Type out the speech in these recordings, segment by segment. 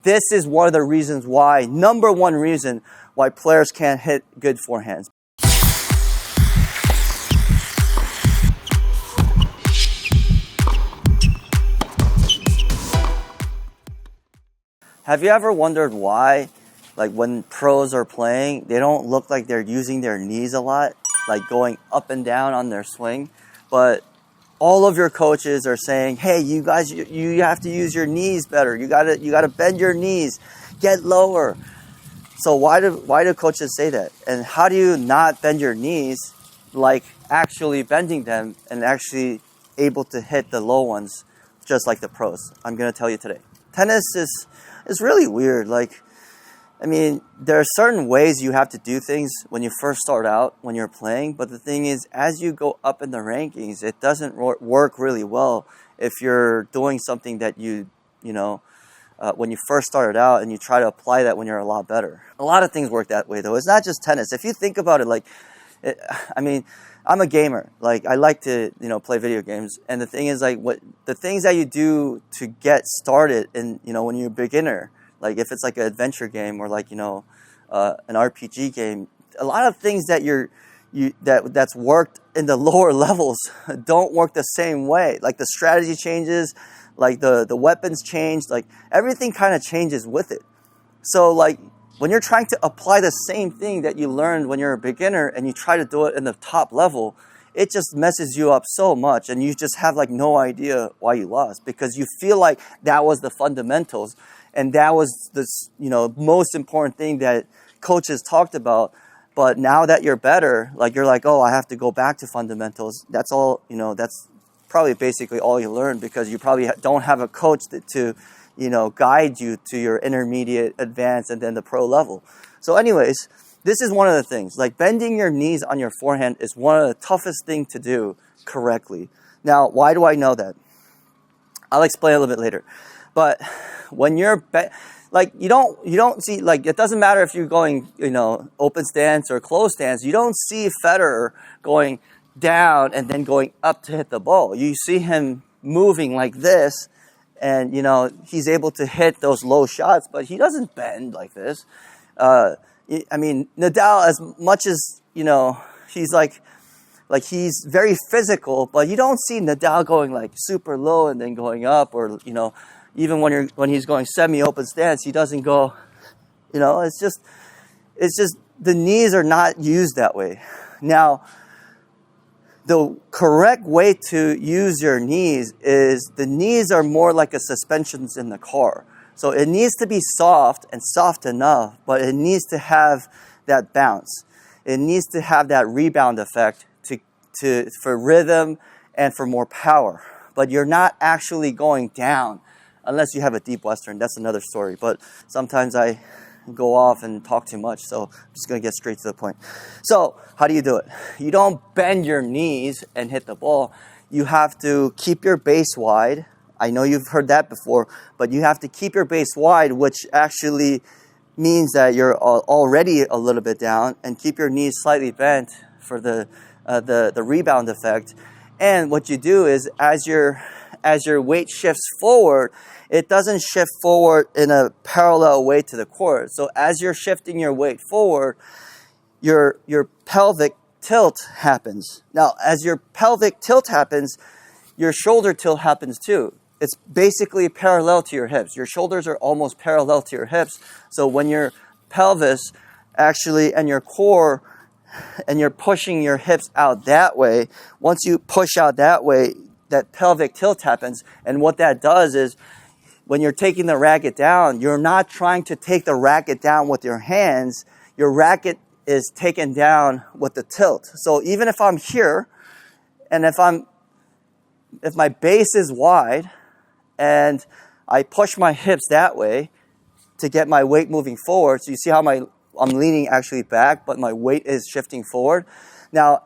This is one of the reasons why, number one reason why players can't hit good forehands. Have you ever wondered why, like when pros are playing, they don't look like they're using their knees a lot, like going up and down on their swing, but all of your coaches are saying, hey, you guys, you have to use your knees better. You gotta bend your knees, get lower. So why do coaches say that? And how do you not bend your knees like actually bending them and actually able to hit the low ones just like the pros? I'm gonna tell you today. Tennis is really weird. Like, I mean, there are certain ways you have to do things when you first start out, when you're playing. But the thing is, as you go up in the rankings, it doesn't work really well if you're doing something that when you first started out and you try to apply that when you're a lot better. A lot of things work that way, though. It's not just tennis. If you think about it, I'm a gamer. Like, I like to, play video games. And the thing is, like, the things that you do to get started in, when you're a beginner, like if it's like an adventure game or like, an RPG game, a lot of things that that's worked in the lower levels don't work the same way. Like the strategy changes, like the weapons change, like everything kind of changes with it. So like when you're trying to apply the same thing that you learned when you're a beginner and you try to do it in the top level, it just messes you up so much and you just have like no idea why you lost because you feel like that was the fundamentals. And that was the most important thing that coaches talked about. But now that you're better, like you're like, oh, I have to go back to fundamentals. That's all, that's probably basically all you learn because you probably don't have a coach to guide you to your intermediate, advanced, and then the pro level. So anyways, this is one of the things. Like bending your knees on your forehand is one of the toughest things to do correctly. Now, why do I know that? I'll explain a little bit later. But when you're you don't see, like, it doesn't matter if you're going, open stance or closed stance. You don't see Federer going down and then going up to hit the ball. You see him moving like this, and he's able to hit those low shots, but he doesn't bend like this. I mean, Nadal, as much as he's like he's very physical, but you don't see Nadal going like super low and then going up, or even when he's going semi-open stance, he doesn't go, it's just the knees are not used that way. Now, the correct way to use your knees is the knees are more like a suspensions in the car. So it needs to be soft and soft enough, but it needs to have that bounce. It needs to have that rebound effect for rhythm and for more power. But you're not actually going down. Unless you have a deep Western, that's another story. But sometimes I go off and talk too much, so I'm just going to get straight to the point. So how do you do it? You don't bend your knees and hit the ball. You have to keep your base wide. I know you've heard that before, but you have to keep your base wide, which actually means that you're already a little bit down, and keep your knees slightly bent for the rebound effect. And what you do is as your weight shifts forward, it doesn't shift forward in a parallel way to the court. So as you're shifting your weight forward, your pelvic tilt happens. Now, as your pelvic tilt happens, your shoulder tilt happens too. It's basically parallel to your hips. Your shoulders are almost parallel to your hips. So when your pelvis actually and your core, and you're pushing your hips out that way, once you push out that way, that pelvic tilt happens. And what that does is when you're taking the racket down, you're not trying to take the racket down with your hands. Your racket is taken down with the tilt. So even if I'm here, and if my base is wide, and I push my hips that way to get my weight moving forward, so you see how I'm leaning actually back, but my weight is shifting forward. Now,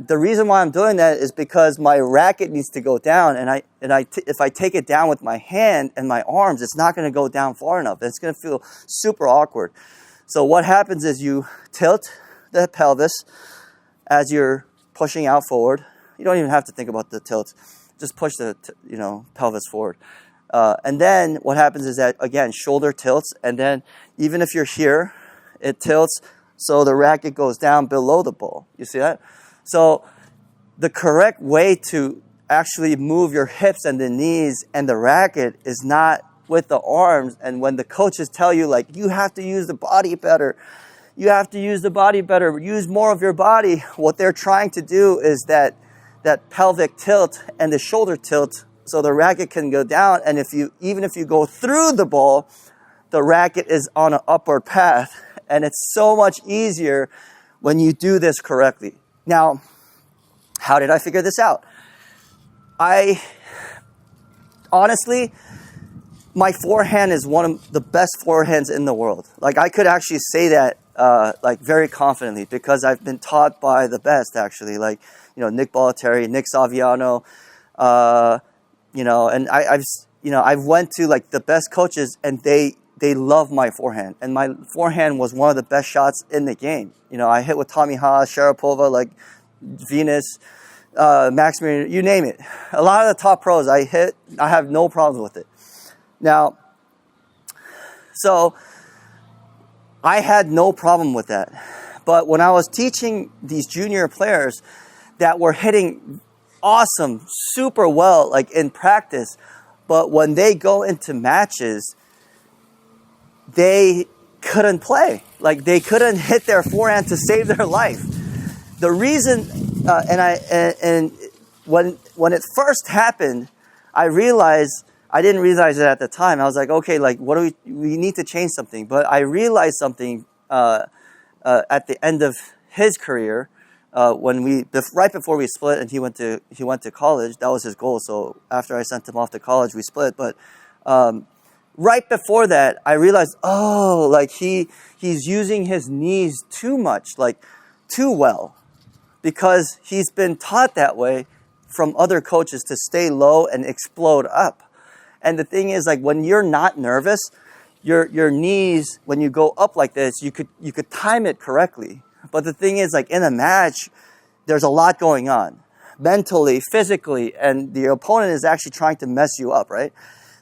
the reason why I'm doing that is because my racket needs to go down, and if I take it down with my hand and my arms, it's not going to go down far enough. It's going to feel super awkward. So what happens is you tilt the pelvis as you're pushing out forward. You don't even have to think about the tilt. Just push the pelvis forward. And then what happens is that, again, shoulder tilts, and then even if you're here, it tilts so the racket goes down below the ball. You see that? So the correct way to actually move your hips and the knees and the racket is not with the arms. And when the coaches tell you, like, you have to use the body better, you have to use the body better, use more of your body, what they're trying to do is that pelvic tilt and the shoulder tilt so the racket can go down. And even if you go through the ball, the racket is on an upward path. And it's so much easier when you do this correctly. Now, how did I figure this out? Honestly, my forehand is one of the best forehands in the world. Like, I could actually say that like very confidently because I've been taught by the best, actually. Like, Nick Bollettieri, Nick Saviano, and I've went to like the best coaches, and they love my forehand. And my forehand was one of the best shots in the game. I hit with Tommy Haas, Sharapova, like Venus, Max Marino, you name it. A lot of the top pros I have no problems with it. Now, so I had no problem with that. But when I was teaching these junior players that were hitting awesome, super well, like in practice, but when they go into matches, they couldn't play. Like, they couldn't hit their forehand to save their life. The reason, when it first happened, I didn't realize it at the time. I was like, okay, like, what do we need to change something. But I realized something at the end of his career, right before we split, and he went to college. That was his goal. So after I sent him off to college, we split. But right before that, I realized, like he's using his knees too much, like too well, because he's been taught that way from other coaches to stay low and explode up. And the thing is, like, when you're not nervous, your knees, when you go up like this, you could time it correctly. But the thing is, like, in a match, there's a lot going on, mentally, physically, and the opponent is actually trying to mess you up, right?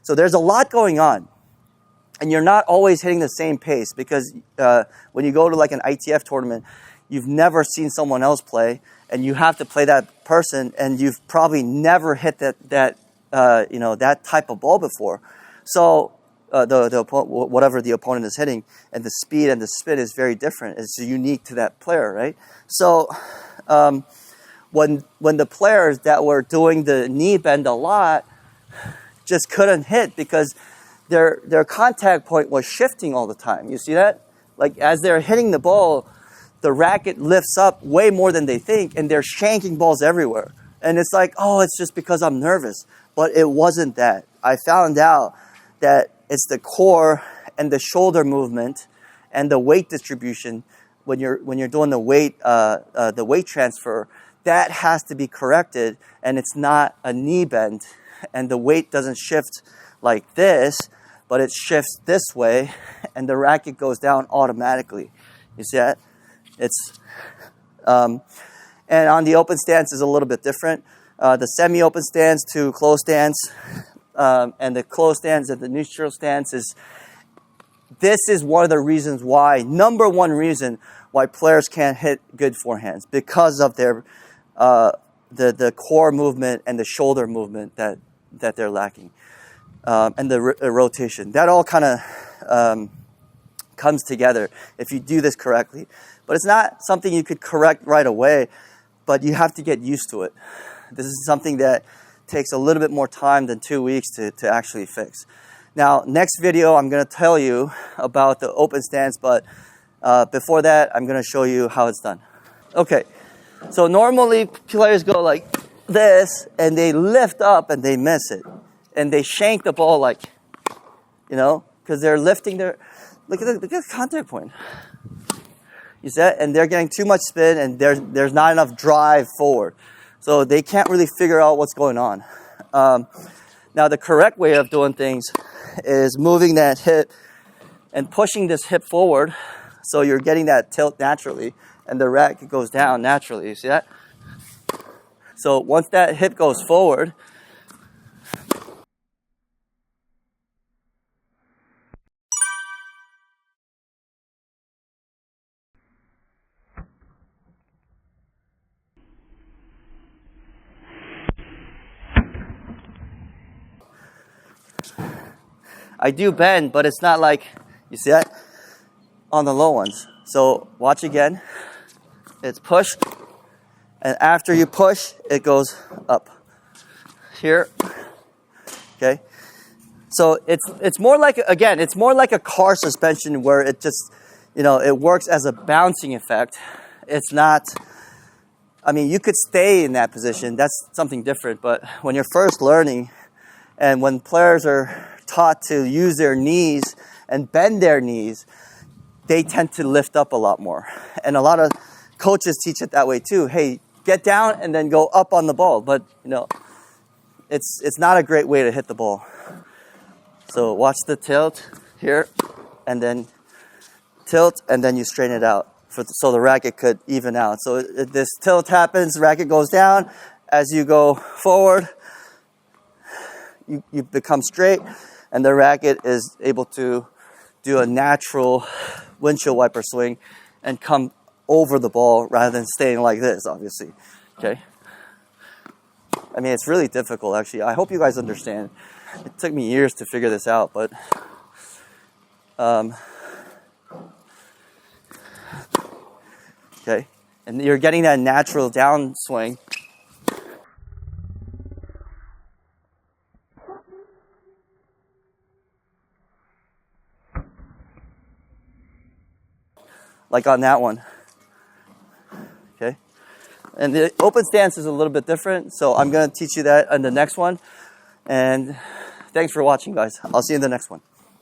So there's a lot going on. And you're not always hitting the same pace because when you go to like an ITF tournament, you've never seen someone else play, and you have to play that person, and you've probably never hit that type of ball before. So whatever the opponent is hitting, and the speed and the spin is very different. It's unique to that player, right? So when the players that were doing the knee bend a lot just couldn't hit because their contact point was shifting all the time. You see that? Like, as they're hitting the ball, the racket lifts up way more than they think, and they're shanking balls everywhere. And it's like, it's just because I'm nervous. But it wasn't that. I found out that it's the core and the shoulder movement and the weight distribution when you're doing the weight transfer. That has to be corrected, and it's not a knee bend, and the weight doesn't shift like this, but it shifts this way, and the racket goes down automatically. You see that? And on the open stance is a little bit different. The semi-open stance to closed stance, and the closed stance and the neutral stance this is one of the reasons why, number one reason why players can't hit good forehands, because of their the core movement and the shoulder movement that they're lacking, and the rotation. That all kind of comes together if you do this correctly. But it's not something you could correct right away, but you have to get used to it. This is something that takes a little bit more time than 2 weeks to actually fix. Now, next video, I'm going to tell you about the open stance, but before that, I'm going to show you how it's done. Okay, so normally players go like this, and they lift up and they miss it. And they shank the ball like, because they're lifting look at the contact point. You see that? And they're getting too much spin, and there's not enough drive forward. So they can't really figure out what's going on. Now, the correct way of doing things is moving that hip and pushing this hip forward so you're getting that tilt naturally, and the racket goes down naturally. You see that? So once that hip goes forward, I do bend, but it's not like, you see that? On the low ones. So watch again. It's push. And after you push, it goes up. Here. Okay. So it's more like, again, it's more like a car suspension where it just, you know, it works as a bouncing effect. It's not, I mean, you could stay in that position. That's something different. But when you're first learning and when players are taught to use their knees and bend their knees, they tend to lift up a lot more. And a lot of coaches teach it that way too. Hey, get down and then go up on the ball. But, you know, it's not a great way to hit the ball. So watch the tilt here, and then tilt, and then you straighten it out so the racket could even out. So if this tilt happens, the racket goes down. As you go forward, you become straight, and the racket is able to do a natural windshield wiper swing and come over the ball rather than staying like this, obviously. Okay? I mean, it's really difficult, actually. I hope you guys understand. It took me years to figure this out, but okay. And you're getting that natural downswing. Like on that one. Okay. And the open stance is a little bit different, so I'm going to teach you that on the next one. And thanks for watching, guys. I'll see you in the next one.